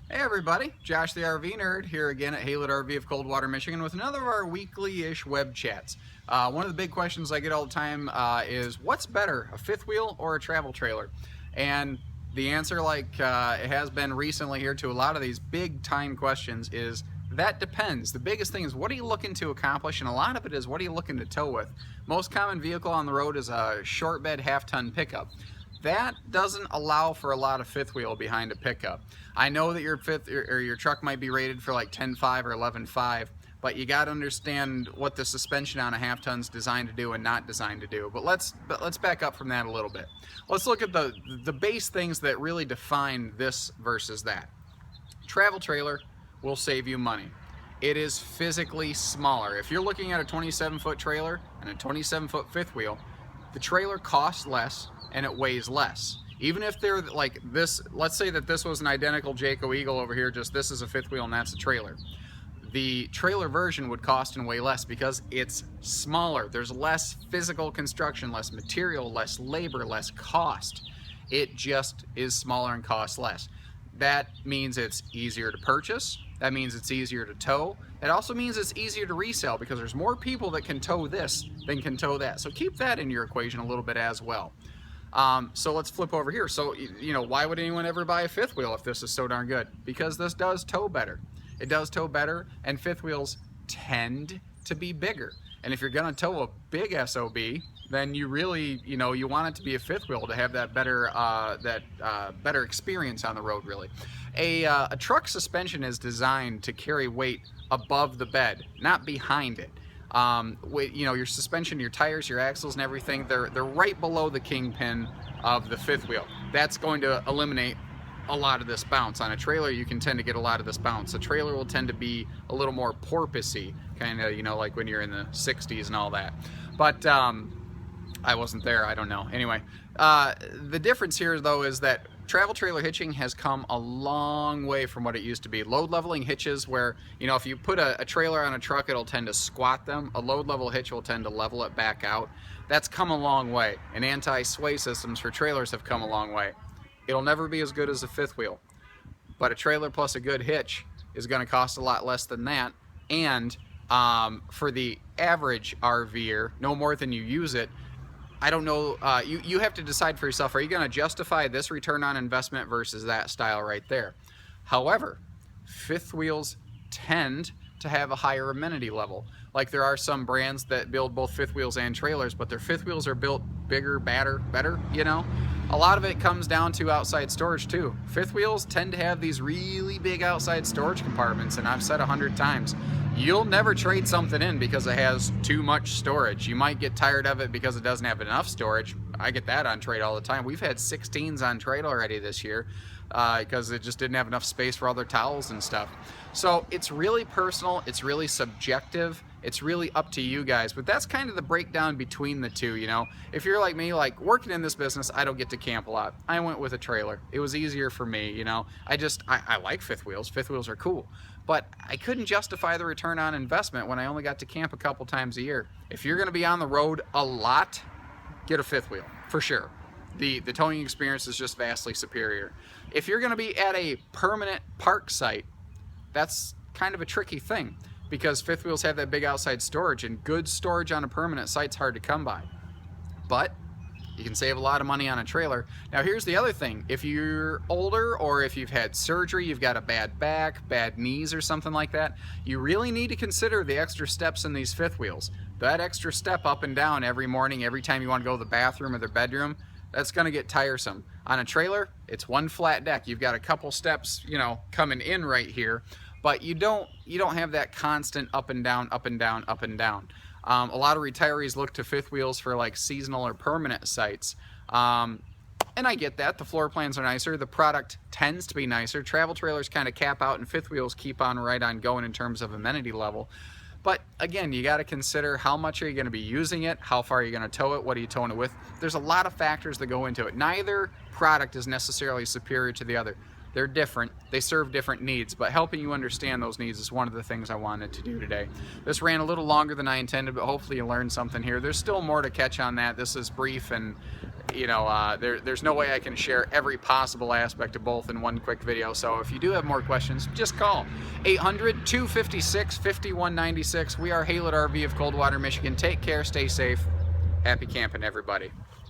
Hey everybody, Josh the RV Nerd here again at Haylett RV of Coldwater, Michigan with another of our weekly-ish web chats. One of the big questions I get all the time is what's better, a fifth wheel or a travel trailer? And the answer, like it has been recently here to a lot of these big time questions, is that depends. The biggest thing is what are you looking to accomplish, and a lot of it is what are you looking to tow with. Most common vehicle on the road is a short bed half-ton pickup. That doesn't allow for a lot of fifth wheel behind a pickup. I know that your fifth or your truck might be rated for like 10.5 or 11.5, but you got to understand what the suspension on a half ton's designed to do and not designed to do. But let's back up from that a little bit. Let's look at the base things that really define this versus that. Travel trailer will save you money. It is physically smaller. If you're looking at a 27-foot trailer and a 27-foot fifth wheel, the trailer costs less and it weighs less. Even if they're like this, let's say that this was an identical Jayco Eagle over here, just this is a fifth wheel and that's a trailer. The trailer version would cost and weigh less because it's smaller. There's less physical construction, less material, less labor, less cost. It just is smaller and costs less. That means it's easier to purchase. That means it's easier to tow. It also means it's easier to resell because there's more people that can tow this than can tow that. So keep that in your equation a little bit as well. So let's flip over here. So, you know, why would anyone ever buy a fifth wheel if this is so darn good? Because this does tow better. It does tow better, and fifth wheels tend to be bigger. And if you're going to tow a big SOB, then you really, you know, you want it to be a fifth wheel to have that better, better experience on the road, really. A truck suspension is designed to carry weight above the bed, not behind it. You know, your suspension, your tires, your axles and everything, they're right below the kingpin of the fifth wheel. That's going to eliminate a lot of this bounce. On a trailer, you can tend to get a lot of this bounce. A trailer will tend to be a little more porpoisey, kind of, you know, like when you're in the 60s and all that. But I wasn't there, I don't know. Anyway, the difference here, though, is that travel trailer hitching has come a long way from what it used to be. Load leveling hitches where, you know, if you put a trailer on a truck, it'll tend to squat them. A load level hitch will tend to level it back out. That's come a long way. And anti-sway systems for trailers have come a long way. It'll never be as good as a fifth wheel. But a trailer plus a good hitch is going to cost a lot less than that. And for the average RVer, no more than you use it, I don't know, you have to decide for yourself, are you going to justify this return on investment versus that style right there? However, fifth wheels tend to have a higher amenity level. Like there are some brands that build both fifth wheels and trailers, but their fifth wheels are built bigger, better, you know? A lot of it comes down to outside storage too. Fifth wheels tend to have these really big outside storage compartments, and I've said 100 times, you'll never trade something in because it has too much storage. You might get tired of it because it doesn't have enough storage. I get that on trade all the time. We've had 16s on trade already this year because it just didn't have enough space for other towels and stuff. So it's really personal, it's really subjective, it's really up to you guys, but that's kind of the breakdown between the two, you know. If you're like me, like working in this business, I don't get to camp a lot. I went with a trailer. It was easier for me, you know. I like fifth wheels. Fifth wheels are cool. But I couldn't justify the return on investment when I only got to camp a couple times a year. If you're gonna be on the road a lot, get a fifth wheel, for sure. The towing experience is just vastly superior. If you're gonna be at a permanent park site, that's kind of a tricky thing because fifth wheels have that big outside storage, and good storage on a permanent site's hard to come by. But you can save a lot of money on a trailer. Now here's the other thing. If you're older or if you've had surgery, you've got a bad back, bad knees or something like that, you really need to consider the extra steps in these fifth wheels. That extra step up and down every morning, every time you want to go to the bathroom or the bedroom, that's going to get tiresome. On a trailer, it's one flat deck. You've got a couple steps, you know, coming in right here, but you don't have that constant up and down, up and down, up and down. A lot of retirees look to fifth wheels for like seasonal or permanent sites. And I get that. The floor plans are nicer. The product tends to be nicer. Travel trailers kind of cap out and fifth wheels keep on right on going in terms of amenity level. But again, you got to consider how much are you going to be using it, how far are you going to tow it, what are you towing it with. There's a lot of factors that go into it. Neither product is necessarily superior to the other. They're different, they serve different needs, but helping you understand those needs is one of the things I wanted to do today. This ran a little longer than I intended, but hopefully you learned something here. There's still more to catch on that. This is brief and you know, there's no way I can share every possible aspect of both in one quick video. So if you do have more questions, just call 800-256-5196. We are Haylett RV of Coldwater, Michigan. Take care, stay safe, happy camping, everybody.